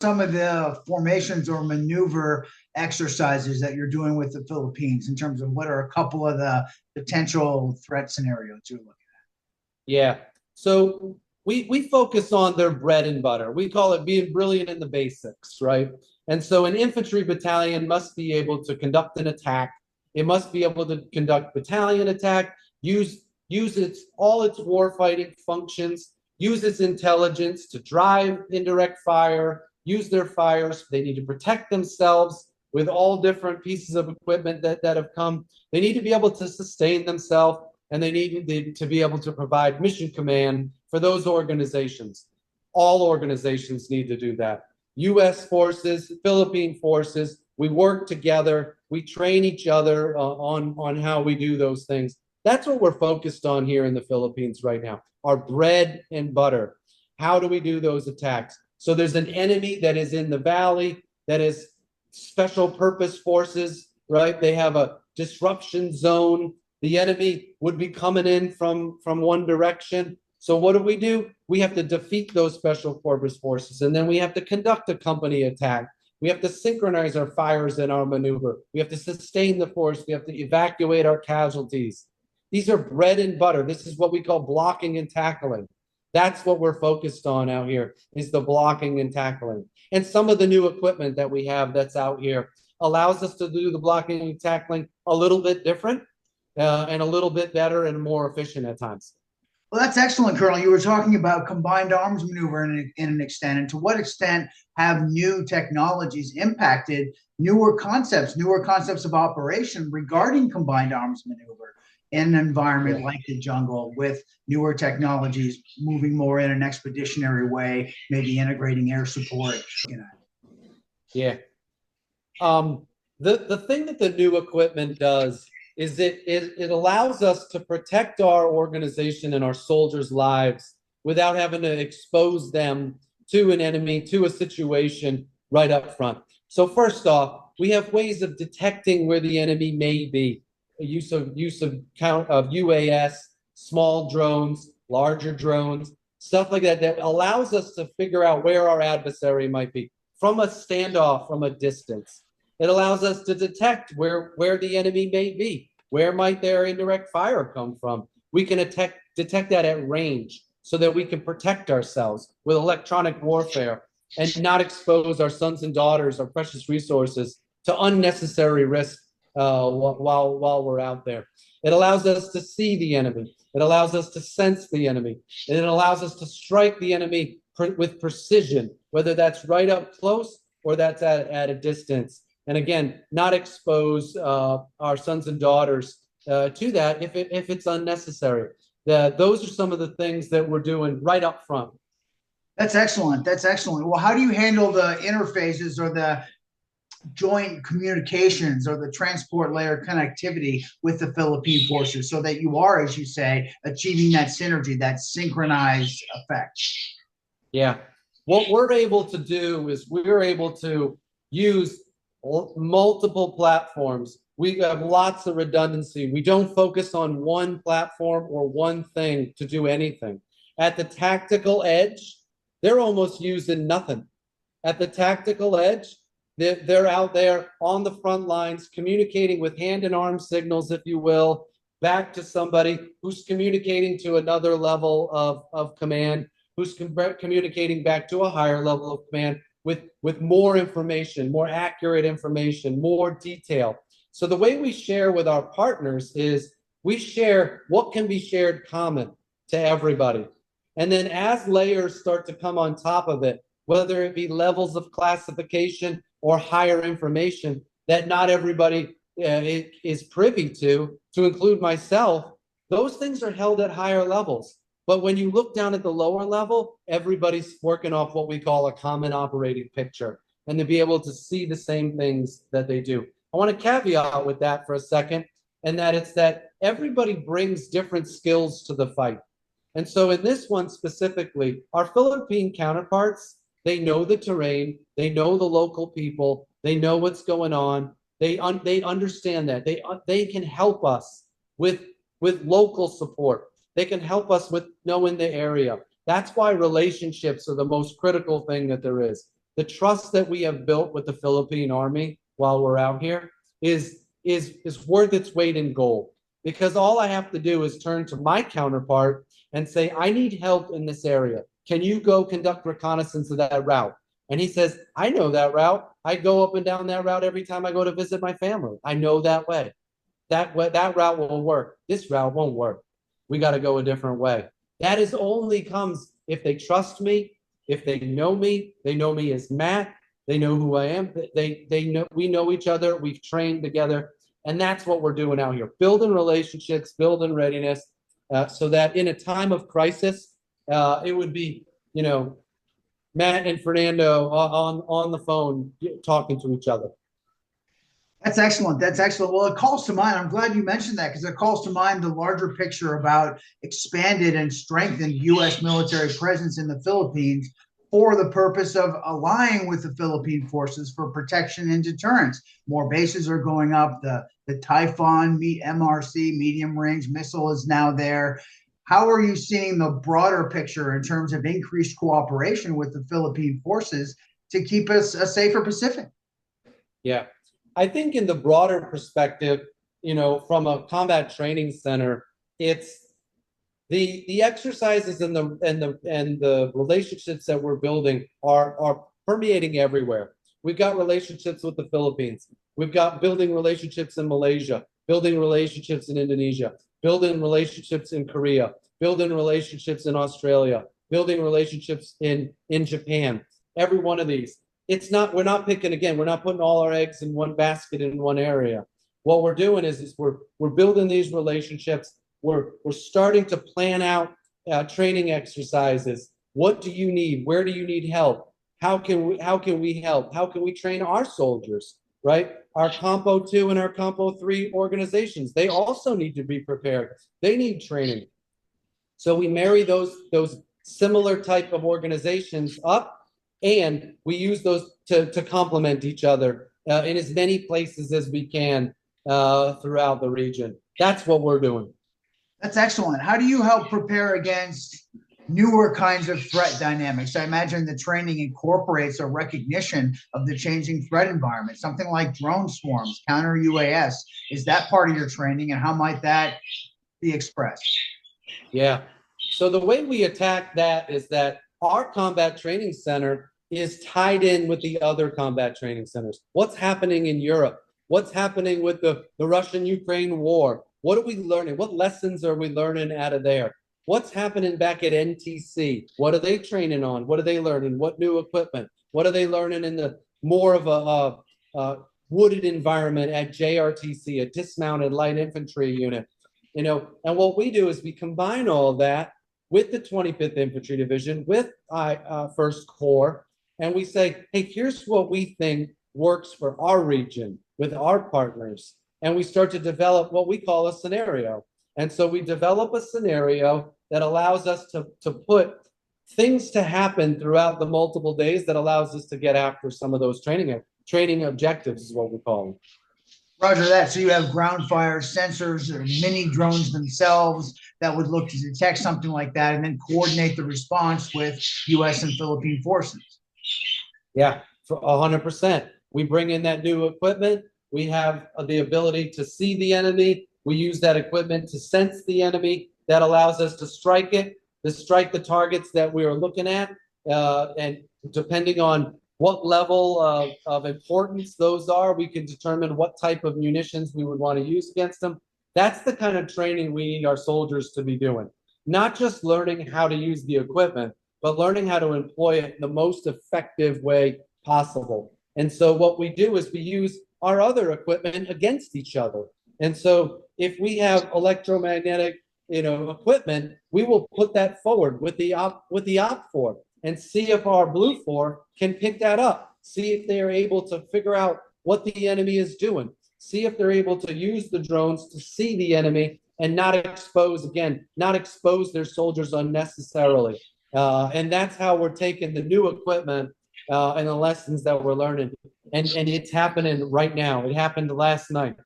some of the formations or maneuver exercises that you're doing with the Philippines in terms of what are a couple of the potential threat scenarios you're looking Yeah. So we focus on their bread and butter. We call it being brilliant in the basics, right? And so an infantry battalion must be able to conduct an attack. It must be able to conduct battalion attack, use its warfighting functions, use its intelligence to drive indirect fire, use their fires. They need to protect themselves with all different pieces of equipment that have come. They need to be able to sustain themselves, and they need to be able to provide mission command for those organizations. All organizations need to do that. U.S. forces, Philippine forces, we work together, we train each other on how we do those things. That's what we're focused on here in the Philippines right now, our bread and butter. How do we do those attacks? So there's an enemy that is in the valley, that is special purpose forces, right? They have a disruption zone. The enemy would be coming in from one direction. So what do? We have to defeat those special purpose forces, and then we have to conduct a company attack. We have to synchronize our fires and our maneuver. We have to sustain the force. We have to evacuate our casualties. These are bread and butter. This is what we call blocking and tackling. That's what we're focused on out here, is the blocking and tackling. And some of the new equipment that we have that's out here allows us to do the blocking and tackling a little bit different, and a little bit better and more efficient at times. Well, that's excellent, Colonel. You were talking about combined arms maneuver in an extent, and to what extent have new technologies impacted newer concepts of operation regarding combined arms maneuver in an environment like the jungle with newer technologies moving more in an expeditionary way, maybe integrating air support? Yeah. The thing that the new equipment does is it allows us to protect our organization and our soldiers' lives without having to expose them to an enemy, to a situation right up front. So first off, we have ways of detecting where the enemy may be. Use of UAS, small drones, larger drones, stuff like that allows us to figure out where our adversary might be from a standoff, from a distance. It allows us to detect where the enemy may be. Where might their indirect fire come from? We can detect that at range so that we can protect ourselves with electronic warfare and not expose our sons and daughters, our precious resources, to unnecessary risk while we're out there. It allows us to see the enemy. It allows us to sense the enemy. And it allows us to strike the enemy with precision, whether that's right up close or that's at a distance. And again, not expose our sons and daughters to that if it's unnecessary. Those are some of the things that we're doing right up front. That's excellent. That's excellent. Well, how do you handle the interfaces or the joint communications or the transport layer connectivity with the Philippine forces so that you are, as you say, achieving that synergy, that synchronized effect? Yeah. What we're able to do is we're able to use multiple platforms. We have lots of redundancy. We don't focus on one platform or one thing to do anything. At the tactical edge, they're almost using nothing. At the tactical edge, they're out there on the front lines communicating with hand and arm signals, if you will, back to somebody who's communicating to another level of command, who's communicating back to a higher level of command with more information, more accurate information, more detail. So the way we share with our partners is we share what can be shared common to everybody. And then as layers start to come on top of it, whether it be levels of classification or higher information that not everybody is privy to include myself, those things are held at higher levels. But when you look down at the lower level, everybody's working off what we call a common operating picture, and to be able to see the same things that they do. I want to caveat with that for a second, and that it's that everybody brings different skills to the fight. And so in this one specifically, our Philippine counterparts, they know the terrain, they know the local people, they know what's going on, they understand that. They can help us with local support. They can help us with knowing the area. That's why relationships are the most critical thing that there is. the trust that we have built with the Philippine Army while we're out here is worth its weight in gold. Because all I have to do is turn to my counterpart and say, I need help in this area. Can you go conduct reconnaissance of that route? And he says, I know that route. I go up and down that route every time I go to visit my family. I know that way. That route will work. This route won't work. We got to go a different way. That is only comes if they trust me, if they know me as Matt, they know who I am, they know we know each other, we've trained together, and that's what we're doing out here, building relationships, building readiness, so that in a time of crisis, it would be, Matt and Fernando on the phone talking to each other. That's excellent. That's excellent. Well, it calls to mind. I'm glad you mentioned that because it calls to mind the larger picture about expanded and strengthened U.S. military presence in the Philippines for the purpose of allying with the Philippine forces for protection and deterrence. More bases are going up. The Typhoon MRC medium range missile is now there. How are you seeing the broader picture in terms of increased cooperation with the Philippine forces to keep us a safer Pacific? Yeah. I think in the broader perspective, from a combat training center, it's the exercises and the relationships that we're building are permeating everywhere. We've got relationships with the Philippines. We've got building relationships in Malaysia, building relationships in Indonesia, building relationships in Korea, building relationships in Australia, building relationships in Japan. Every one of these. We're not picking, again, we're not putting all our eggs in one basket in one area. What we're doing is we're building these relationships. We're starting to plan out training exercises. What do you need? Where do you need help? How can we help? How can we train our soldiers, right? Our Compo 2 and our Compo 3 organizations, they also need to be prepared. They need training. So we marry those similar type of organizations up, and we use those to complement each other in as many places as we can throughout the region. That's what we're doing. That's excellent. How do you help prepare against newer kinds of threat dynamics? I imagine the training incorporates a recognition of the changing threat environment, something like drone swarms, counter UAS. Is that part of your training, and how might that be expressed? Yeah. So the way we attack that is that our combat training center is tied in with the other combat training centers. What's happening in Europe? What's happening with the Russian-Ukraine war? What are we learning? What lessons are we learning out of there? What's happening back at NTC? What are they training on? What are they learning? What new equipment? What are they learning in the more of a wooded environment at JRTC, a dismounted light infantry unit? And what we do is we combine all that with the 25th Infantry Division, with 1st Corps, and we say, hey, here's what we think works for our region with our partners. And we start to develop what we call a scenario. And so we develop a scenario that allows us to put things to happen throughout the multiple days that allows us to get after some of those training objectives is what we call them. Roger that. So you have ground fire sensors or mini drones themselves that would look to detect something like that and then coordinate the response with U.S. and Philippine forces. Yeah, for 100%. We bring in that new equipment. We have the ability to see the enemy. We use that equipment to sense the enemy. That allows us to strike the targets that we are looking at. And depending on what level of importance those are, we can determine what type of munitions we would want to use against them. That's the kind of training we need our soldiers to be doing. Not just learning how to use the equipment, but learning how to employ it in the most effective way possible. And so what we do is we use our other equipment against each other. And so if we have electromagnetic, equipment, we will put that forward with the OPFOR and see if our Blue 4 can pick that up. See if they are able to figure out what the enemy is doing. See if they're able to use the drones to see the enemy and not expose their soldiers unnecessarily. And that's how we're taking the new equipment and the lessons that we're learning. And it's happening right now. It happened last night.